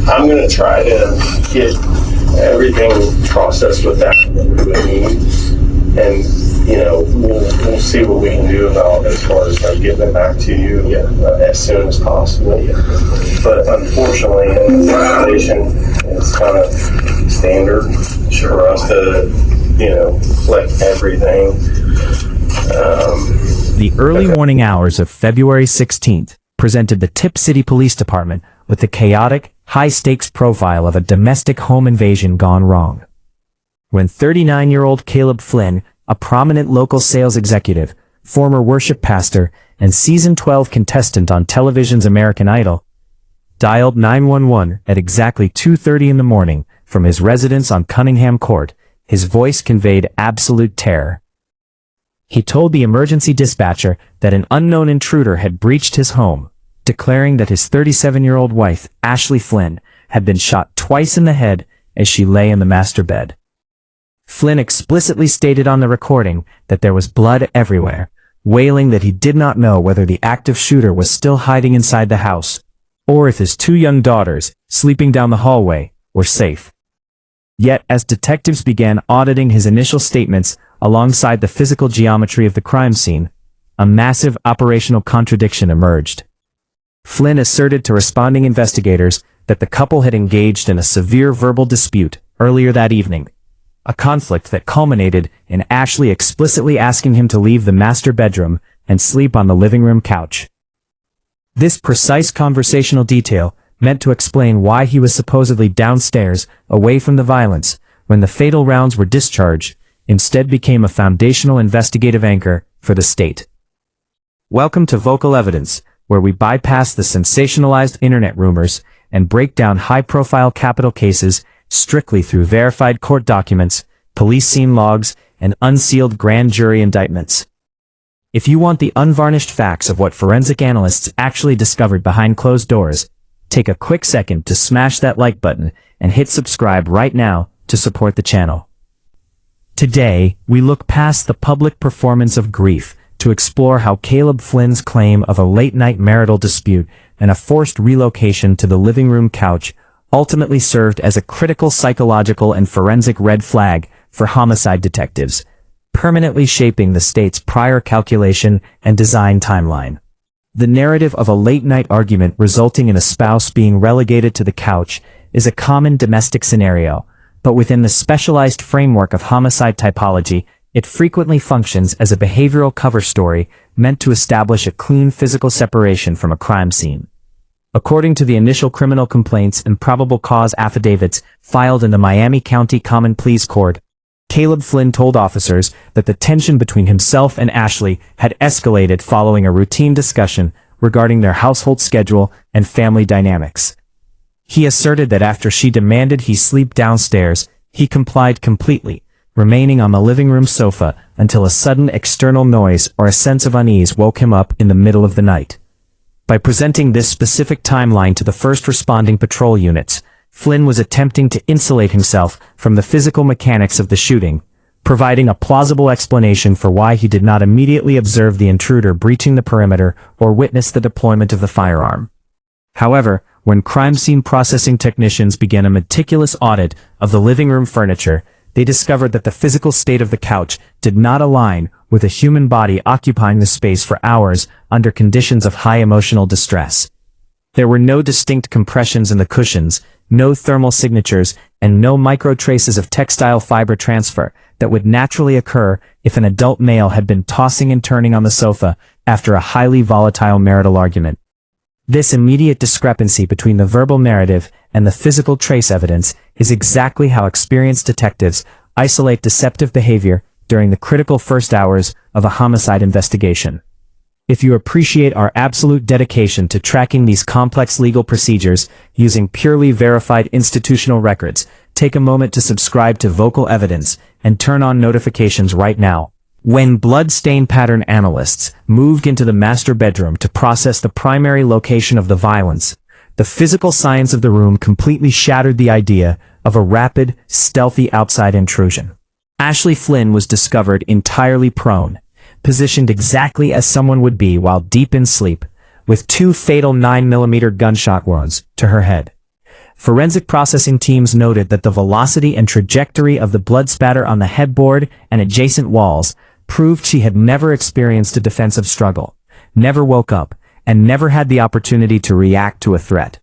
I'm going to try to get everything processed with that we would need, and we'll see what we can do about as far as like getting it back to you as soon as possible. But unfortunately, in this situation, it's kind of standard for us to collect everything. The early morning hours of February 16th presented the Tip City Police Department with the chaotic, high-stakes profile of a domestic home invasion gone wrong. When 39-year-old Caleb Flynn, a prominent local sales executive, former worship pastor, and season 12 contestant on television's American Idol, dialed 911 at exactly 2:30 in the morning from his residence on Cunningham Court, his voice conveyed absolute terror. He told the emergency dispatcher that an unknown intruder had breached his home, declaring that his 37-year-old wife, Ashley Flynn, had been shot twice in the head as she lay in the master bed. Flynn explicitly stated on the recording that there was blood everywhere, wailing that he did not know whether the active shooter was still hiding inside the house, or if his two young daughters, sleeping down the hallway, were safe. Yet, as detectives began auditing his initial statements alongside the physical geometry of the crime scene, a massive operational contradiction emerged. Flynn asserted to responding investigators that the couple had engaged in a severe verbal dispute earlier that evening, a conflict that culminated in Ashley explicitly asking him to leave the master bedroom and sleep on the living room couch. This precise conversational detail meant to explain why he was supposedly downstairs, away from the violence, when the fatal rounds were discharged, instead became a foundational investigative anchor for the state. Welcome to Vocal Evidence, where we bypass the sensationalized internet rumors and break down high-profile capital cases strictly through verified court documents, police scene logs, and unsealed grand jury indictments. If you want the unvarnished facts of what forensic analysts actually discovered behind closed doors, take a quick second to smash that like button and hit subscribe right now to support the channel. Today, we look past the public performance of grief to explore how Caleb Flynn's claim of a late-night marital dispute and a forced relocation to the living room couch ultimately served as a critical psychological and forensic red flag for homicide detectives, permanently shaping the state's prior calculation and design timeline. The narrative of a late-night argument resulting in a spouse being relegated to the couch is a common domestic scenario, but within the specialized framework of homicide typology, it frequently functions as a behavioral cover story meant to establish a clean physical separation from a crime scene. According to the initial criminal complaints and probable cause affidavits filed in the Miami County Common Pleas Court, Caleb Flynn told officers that the tension between himself and Ashley had escalated following a routine discussion regarding their household schedule and family dynamics. He asserted that after she demanded he sleep downstairs, he complied completely, remaining on the living room sofa until a sudden external noise or a sense of unease woke him up in the middle of the night. By presenting this specific timeline to the first responding patrol units, Flynn was attempting to insulate himself from the physical mechanics of the shooting, providing a plausible explanation for why he did not immediately observe the intruder breaching the perimeter or witness the deployment of the firearm. However, when crime scene processing technicians began a meticulous audit of the living room furniture, they discovered that the physical state of the couch did not align with a human body occupying the space for hours under conditions of high emotional distress. There were no distinct compressions in the cushions, no thermal signatures, and no micro traces of textile fiber transfer that would naturally occur if an adult male had been tossing and turning on the sofa after a highly volatile marital argument. This immediate discrepancy between the verbal narrative and the physical trace evidence is exactly how experienced detectives isolate deceptive behavior during the critical first hours of a homicide investigation. If you appreciate our absolute dedication to tracking these complex legal procedures using purely verified institutional records, take a moment to subscribe to Vocal Evidence and turn on notifications right now. When blood stain pattern analysts moved into the master bedroom to process the primary location of the violence, the physical science of the room completely shattered the idea of a rapid, stealthy outside intrusion. Ashley Flynn was discovered entirely prone, positioned exactly as someone would be while deep in sleep, with 2 fatal 9mm gunshot wounds to her head. forensic processing teams noted that the velocity and trajectory of the blood spatter on the headboard and adjacent walls proved she had never experienced a defensive struggle, never woke up, and never had the opportunity to react to a threat.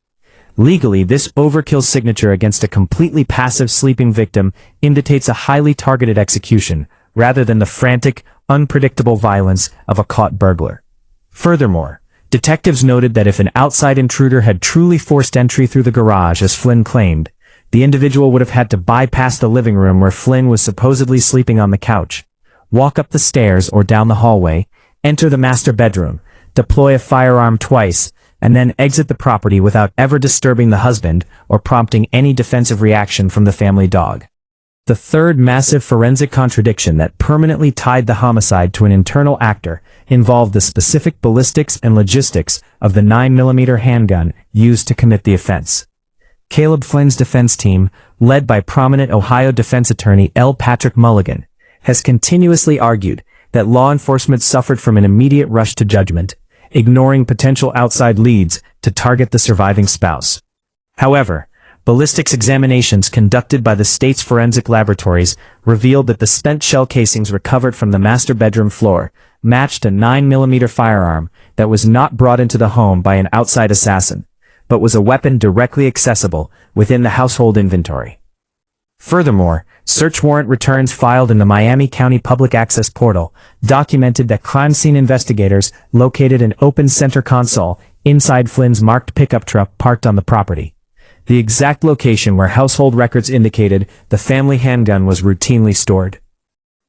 Legally, this overkill signature against a completely passive sleeping victim indicates a highly targeted execution, rather than the frantic, unpredictable violence of a caught burglar. Furthermore, detectives noted that if an outside intruder had truly forced entry through the garage as Flynn claimed, the individual would have had to bypass the living room where Flynn was supposedly sleeping on the couch, walk up the stairs or down the hallway, enter the master bedroom, deploy a firearm twice, and then exit the property without ever disturbing the husband or prompting any defensive reaction from the family dog. The third massive forensic contradiction that permanently tied the homicide to an internal actor involved the specific ballistics and logistics of the 9mm handgun used to commit the offense. Caleb Flynn's defense team, led by prominent Ohio defense attorney L. Patrick Mulligan, has continuously argued that law enforcement suffered from an immediate rush to judgment, ignoring potential outside leads to target the surviving spouse. However, ballistics examinations conducted by the state's forensic laboratories revealed that the spent shell casings recovered from the master bedroom floor matched a 9mm firearm that was not brought into the home by an outside assassin, but was a weapon directly accessible within the household inventory. Furthermore, search warrant returns filed in the Miami County Public Access Portal documented that crime scene investigators located an open center console inside Flynn's marked pickup truck parked on the property, the exact location where household records indicated the family handgun was routinely stored.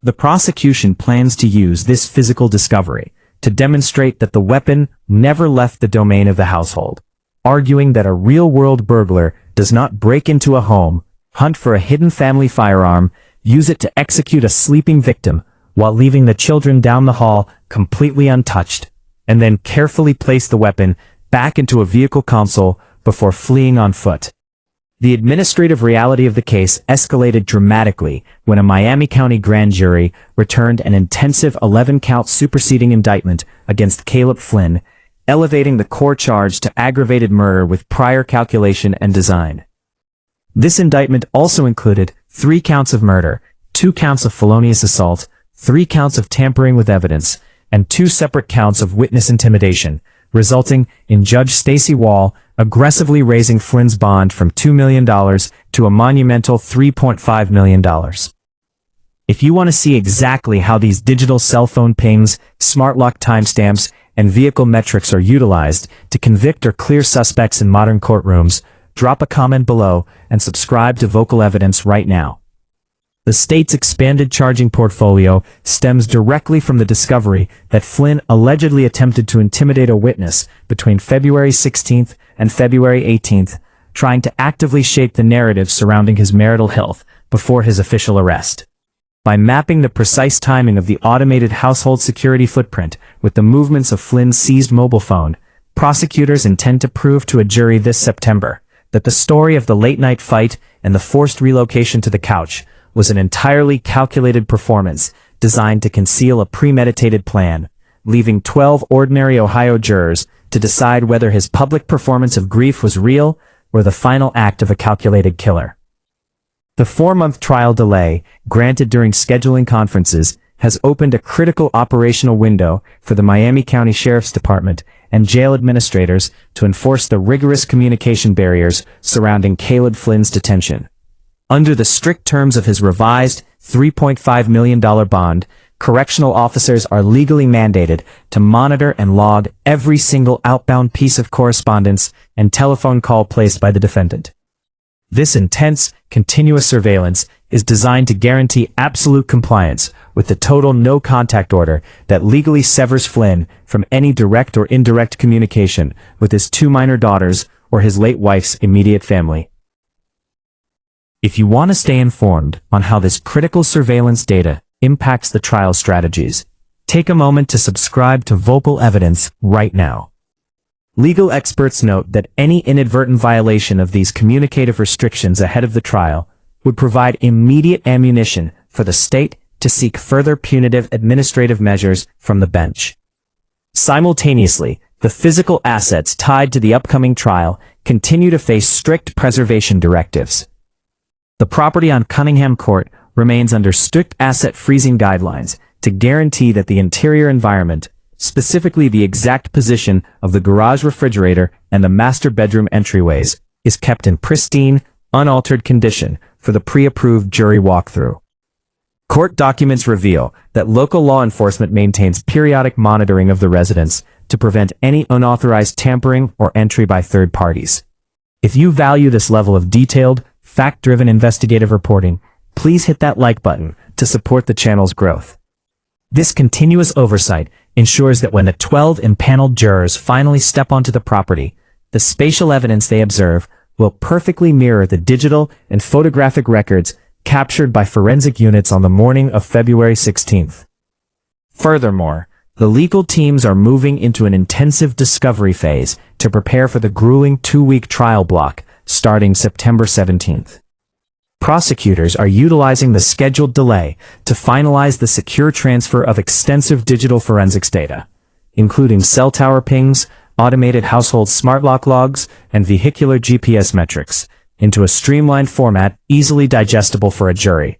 The prosecution plans to use this physical discovery to demonstrate that the weapon never left the domain of the household, arguing that a real-world burglar does not break into a home, hunt for a hidden family firearm, use it to execute a sleeping victim while leaving the children down the hall completely untouched, and then carefully place the weapon back into a vehicle console before fleeing on foot. The administrative reality of the case escalated dramatically when a Miami County grand jury returned an intensive 11-count superseding indictment against Caleb Flynn, elevating the core charge to aggravated murder with prior calculation and design. This indictment also included 3 counts of murder, 2 counts of felonious assault, 3 counts of tampering with evidence, and 2 separate counts of witness intimidation, resulting in Judge Stacey Wall aggressively raising Flynn's bond from $2 million to a monumental $3.5 million. If you want to see exactly how these digital cell phone pings, smart lock timestamps, and vehicle metrics are utilized to convict or clear suspects in modern courtrooms, drop a comment below and subscribe to Vocal Evidence right now. The state's expanded charging portfolio stems directly from the discovery that Flynn allegedly attempted to intimidate a witness between February 16th and February 18th, trying to actively shape the narrative surrounding his marital health before his official arrest. By mapping the precise timing of the automated household security footprint with the movements of Flynn's seized mobile phone, prosecutors intend to prove to a jury this September that the story of the late-night fight and the forced relocation to the couch was an entirely calculated performance designed to conceal a premeditated plan, leaving 12 ordinary Ohio jurors to decide whether his public performance of grief was real or the final act of a calculated killer. The 4-month trial delay, granted during scheduling conferences, has opened a critical operational window for the Miami County Sheriff's Department and jail administrators to enforce the rigorous communication barriers surrounding Caleb Flynn's detention. Under the strict terms of his revised $3.5 million bond, correctional officers are legally mandated to monitor and log every single outbound piece of correspondence and telephone call placed by the defendant. This intense, continuous surveillance is designed to guarantee absolute compliance with the total no-contact order that legally severs Flynn from any direct or indirect communication with his 2 minor daughters or his late wife's immediate family. If you want to stay informed on how this critical surveillance data impacts the trial strategies, take a moment to subscribe to Vocal Evidence right now. Legal experts note that any inadvertent violation of these communicative restrictions ahead of the trial would provide immediate ammunition for the state to seek further punitive administrative measures from the bench. Simultaneously, the physical assets tied to the upcoming trial continue to face strict preservation directives. The property on Cunningham Court remains under strict asset freezing guidelines to guarantee that the interior environment, specifically the exact position of the garage refrigerator and the master bedroom entryways, is kept in pristine, unaltered condition for the pre-approved jury walkthrough. Court documents reveal that local law enforcement maintains periodic monitoring of the residence to prevent any unauthorized tampering or entry by third parties. If you value this level of detailed, fact-driven investigative reporting, please hit that like button to support the channel's growth. This continuous oversight ensures that when the 12 impaneled jurors finally step onto the property, the spatial evidence they observe will perfectly mirror the digital and photographic records captured by forensic units on the morning of February 16th. Furthermore, the legal teams are moving into an intensive discovery phase to prepare for the grueling 2-week trial block starting September 17th. Prosecutors are utilizing the scheduled delay to finalize the secure transfer of extensive digital forensics data, including cell tower pings, automated household smart lock logs, and vehicular GPS metrics, into a streamlined format easily digestible for a jury.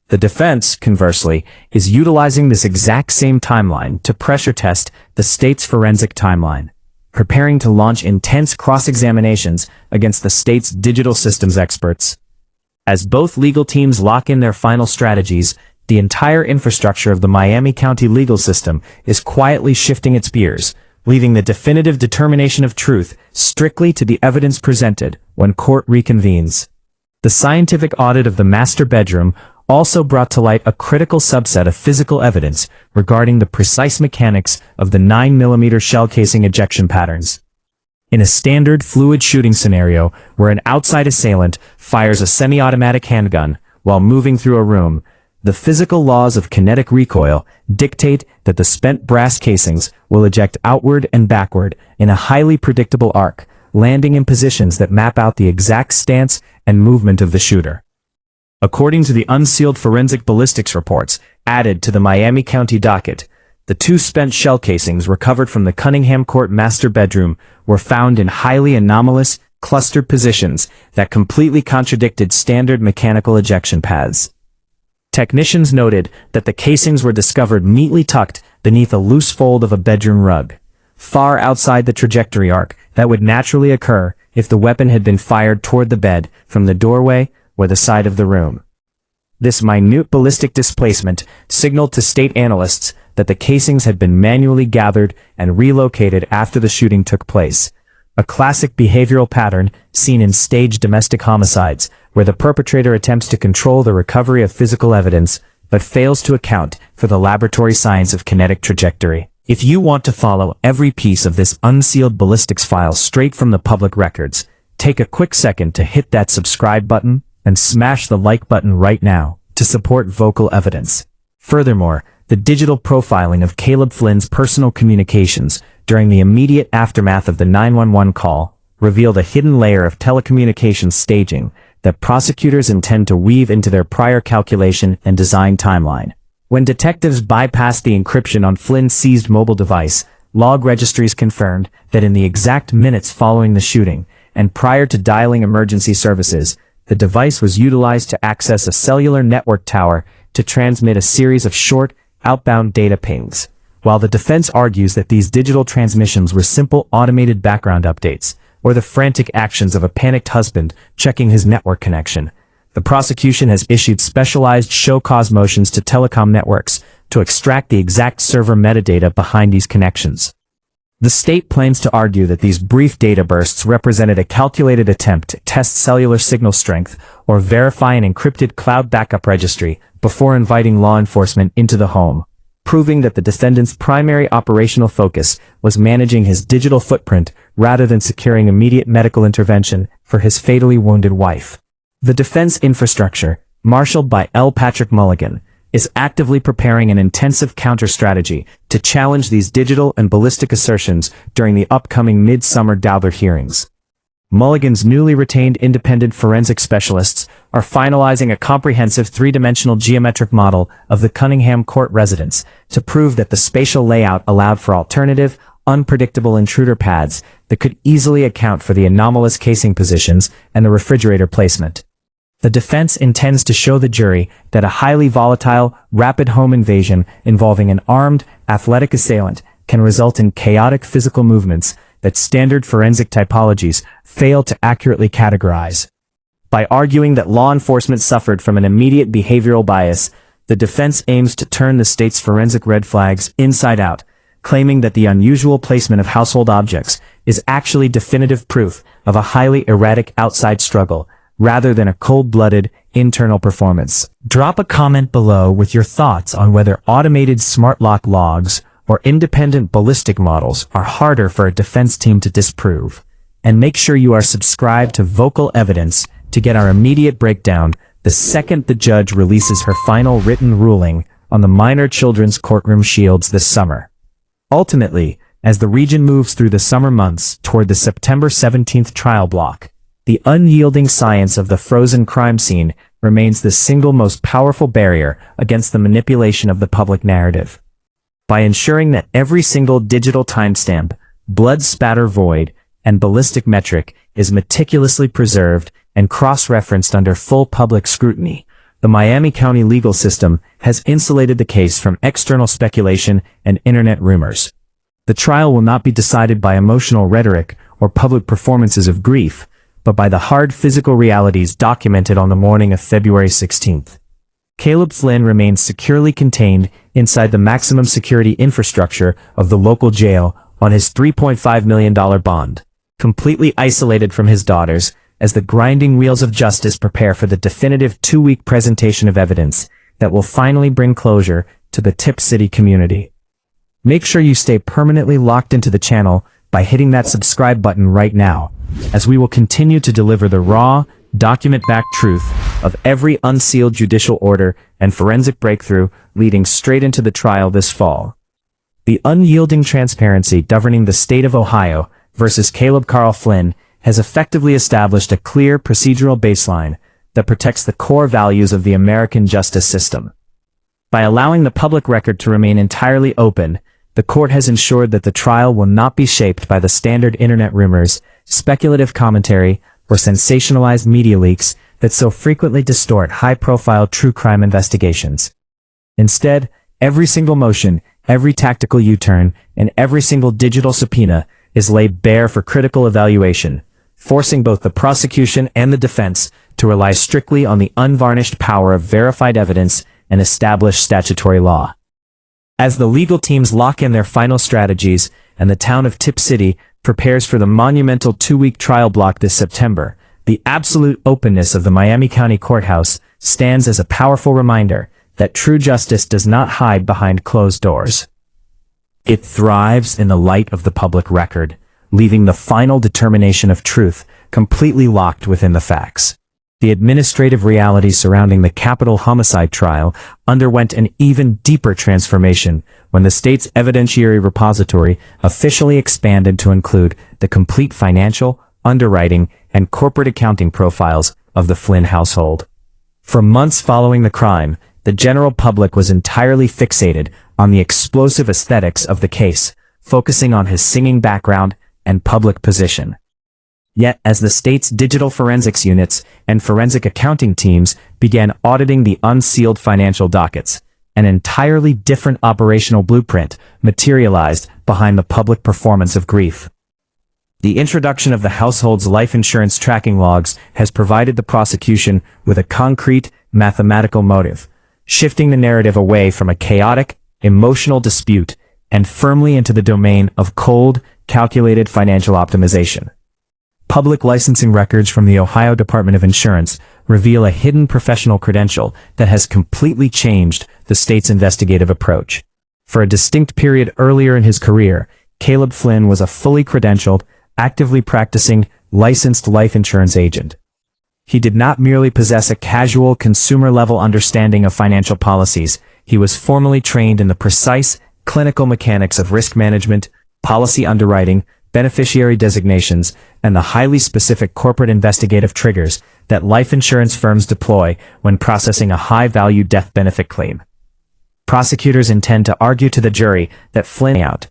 The defense, conversely, is utilizing this exact same timeline to pressure test the state's forensic timeline, preparing to launch intense cross-examinations against the state's digital systems experts. As both legal teams lock in their final strategies, the entire infrastructure of the Miami County legal system is quietly shifting its gears, leaving the definitive determination of truth strictly to the evidence presented when court reconvenes. The scientific audit of the master bedroom also brought to light a critical subset of physical evidence regarding the precise mechanics of the 9mm shell casing ejection patterns. In a standard fluid shooting scenario where an outside assailant fires a semi-automatic handgun while moving through a room, the physical laws of kinetic recoil dictate that the spent brass casings will eject outward and backward in a highly predictable arc, landing in positions that map out the exact stance and movement of the shooter. According to the unsealed forensic ballistics reports added to the Miami County docket, the 2 spent shell casings recovered from the Cunningham Court master bedroom were found in highly anomalous, clustered positions that completely contradicted standard mechanical ejection paths. Technicians noted that the casings were discovered neatly tucked beneath a loose fold of a bedroom rug, far outside the trajectory arc that would naturally occur if the weapon had been fired toward the bed from the doorway or the side of the room. This minute ballistic displacement signaled to state analysts that the casings had been manually gathered and relocated after the shooting took place, a classic behavioral pattern seen in staged domestic homicides, where the perpetrator attempts to control the recovery of physical evidence, but fails to account for the laboratory science of kinetic trajectory. If you want to follow every piece of this unsealed ballistics file straight from the public records, take a quick second to hit that subscribe button and smash the like button right now to support vocal evidence. Furthermore, the digital profiling of Caleb Flynn's personal communications during the immediate aftermath of the 911 call revealed a hidden layer of telecommunications staging that prosecutors intend to weave into their prior calculation and design timeline. When detectives bypassed the encryption on Flynn's seized mobile device, log registries confirmed that in the exact minutes following the shooting, and prior to dialing emergency services, the device was utilized to access a cellular network tower to transmit a series of short, outbound data pings. While the defense argues that these digital transmissions were simple automated background updates, or the frantic actions of a panicked husband checking his network connection, the prosecution has issued specialized show cause motions to telecom networks to extract the exact server metadata behind these connections. The state plans to argue that these brief data bursts represented a calculated attempt to test cellular signal strength or verify an encrypted cloud backup registry before inviting law enforcement into the home, proving that the defendant's primary operational focus was managing his digital footprint rather than securing immediate medical intervention for his fatally wounded wife. The defense infrastructure, marshaled by L. Patrick Mulligan, is actively preparing an intensive counter-strategy to challenge these digital and ballistic assertions during the upcoming mid-summer Dowler hearings. Mulligan's newly retained independent forensic specialists are finalizing a comprehensive 3-dimensional geometric model of the Cunningham Court residence to prove that the spatial layout allowed for alternative, unpredictable intruder pads that could easily account for the anomalous casing positions and the refrigerator placement. The defense intends to show the jury that a highly volatile, rapid home invasion involving an armed, athletic assailant can result in chaotic physical movements that standard forensic typologies fail to accurately categorize. By arguing that law enforcement suffered from an immediate behavioral bias, the defense aims to turn the state's forensic red flags inside out, claiming that the unusual placement of household objects is actually definitive proof of a highly erratic outside struggle, rather than a cold-blooded, internal performance. Drop a comment below with your thoughts on whether automated smart lock logs or independent ballistic models are harder for a defense team to disprove. And make sure you are subscribed to Vocal Evidence to get our immediate breakdown the second the judge releases her final written ruling on the minor children's courtroom shields this summer. Ultimately, as the region moves through the summer months toward the September 17th trial block, the unyielding science of the frozen crime scene remains the single most powerful barrier against the manipulation of the public narrative. By ensuring that every single digital timestamp, blood spatter void, and ballistic metric is meticulously preserved and cross-referenced under full public scrutiny, the Miami County legal system has insulated the case from external speculation and internet rumors. The trial will not be decided by emotional rhetoric or public performances of grief, but by the hard physical realities documented on the morning of February 16th. Caleb Flynn remains securely contained inside the maximum security infrastructure of the local jail on his $3.5 million bond, completely isolated from his daughters, as the grinding wheels of justice prepare for the definitive 2-week presentation of evidence that will finally bring closure to the Tip City community. Make sure you stay permanently locked into the channel by hitting that subscribe button right now, as we will continue to deliver the raw, document-backed truth of every unsealed judicial order and forensic breakthrough leading straight into the trial this fall. The unyielding transparency governing the state of Ohio versus Caleb Carl Flynn has effectively established a clear procedural baseline that protects the core values of the American justice system. By allowing the public record to remain entirely open, the court has ensured that the trial will not be shaped by the standard internet rumors, speculative commentary, or sensationalized media leaks that so frequently distort high-profile true crime investigations. Instead, every single motion, every tactical U-turn, and every single digital subpoena is laid bare for critical evaluation, forcing both the prosecution and the defense to rely strictly on the unvarnished power of verified evidence and established statutory law. As the legal teams lock in their final strategies and the town of Tip City prepares for the monumental 2-week trial block this September, the absolute openness of the Miami County Courthouse stands as a powerful reminder that true justice does not hide behind closed doors. It thrives in the light of the public record, leaving the final determination of truth completely locked within the facts. The administrative realities surrounding the capital homicide trial underwent an even deeper transformation when the state's evidentiary repository officially expanded to include the complete financial, underwriting, and corporate accounting profiles of the Flynn household. For months following the crime, the general public was entirely fixated on the explosive aesthetics of the case, focusing on his singing background and public position. Yet, as the state's digital forensics units and forensic accounting teams began auditing the unsealed financial dockets, an entirely different operational blueprint materialized behind the public performance of grief. The introduction of the household's life insurance tracking logs has provided the prosecution with a concrete, mathematical motive, shifting the narrative away from a chaotic, emotional dispute and firmly into the domain of cold, calculated financial optimization. Public licensing records from the Ohio Department of Insurance reveal a hidden professional credential that has completely changed the state's investigative approach. For a distinct period earlier in his career, Caleb Flynn was a fully credentialed, actively practicing, licensed life insurance agent. He did not merely possess a casual, consumer-level understanding of financial policies. He was formally trained in the precise, clinical mechanics of risk management, policy underwriting, beneficiary designations, and the highly specific corporate investigative triggers that life insurance firms deploy when processing a high-value death benefit claim. Prosecutors intend to argue to the jury that Flynn out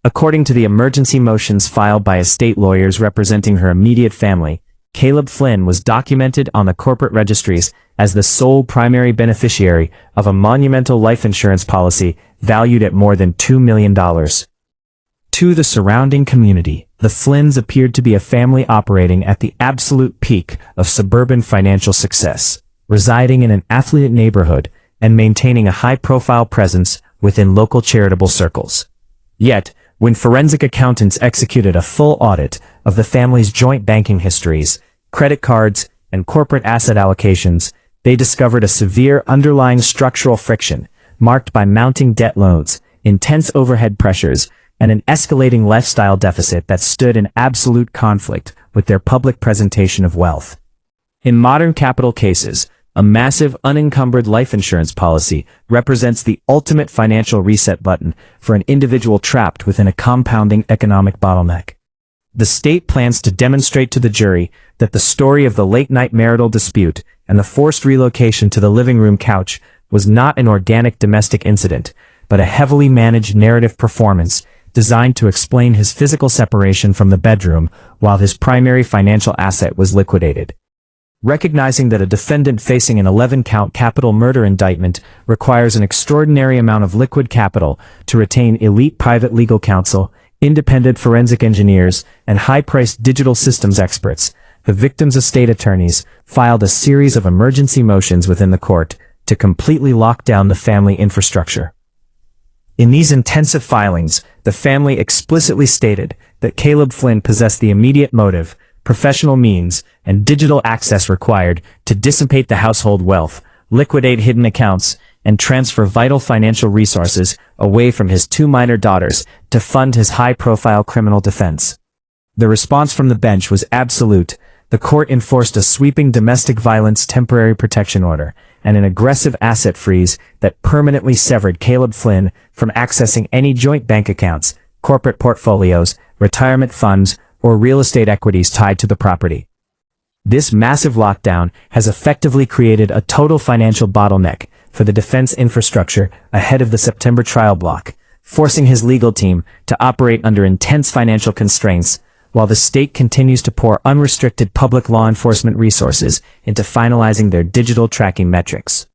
According to the emergency motions filed by estate lawyers representing her immediate family, Caleb Flynn was documented on the corporate registries as the sole primary beneficiary of a monumental life insurance policy valued at more than $2 million. To the surrounding community, the Flynns appeared to be a family operating at the absolute peak of suburban financial success, residing in an affluent neighborhood and maintaining a high-profile presence within local charitable circles. Yet, when forensic accountants executed a full audit of the family's joint banking histories, credit cards, and corporate asset allocations, they discovered a severe underlying structural friction marked by mounting debt loads, intense overhead pressures, and an escalating lifestyle deficit that stood in absolute conflict with their public presentation of wealth. In modern capital cases, a massive unencumbered life insurance policy represents the ultimate financial reset button for an individual trapped within a compounding economic bottleneck. The state plans to demonstrate to the jury that the story of the late-night marital dispute and the forced relocation to the living room couch was not an organic domestic incident, but a heavily managed narrative performance designed to explain his physical separation from the bedroom while his primary financial asset was liquidated. Recognizing that a defendant facing an 11-count capital murder indictment requires an extraordinary amount of liquid capital to retain elite private legal counsel, independent forensic engineers, and high-priced digital systems experts, the victim's estate attorneys filed a series of emergency motions within the court to completely lock down the family infrastructure. In these intensive filings, the family explicitly stated that Caleb Flynn possessed the immediate motive, professional means, and digital access required to dissipate the household wealth, liquidate hidden accounts, and transfer vital financial resources away from his two minor daughters to fund his high-profile criminal defense. The response from the bench was absolute. The court enforced a sweeping domestic violence temporary protection order and an aggressive asset freeze that permanently severed Caleb Flynn from accessing any joint bank accounts, corporate portfolios, retirement funds, or real estate equities tied to the property. This massive lockdown has effectively created a total financial bottleneck for the defense infrastructure ahead of the September trial block, forcing his legal team to operate under intense financial constraints while the state continues to pour unrestricted public law enforcement resources into finalizing their digital tracking metrics.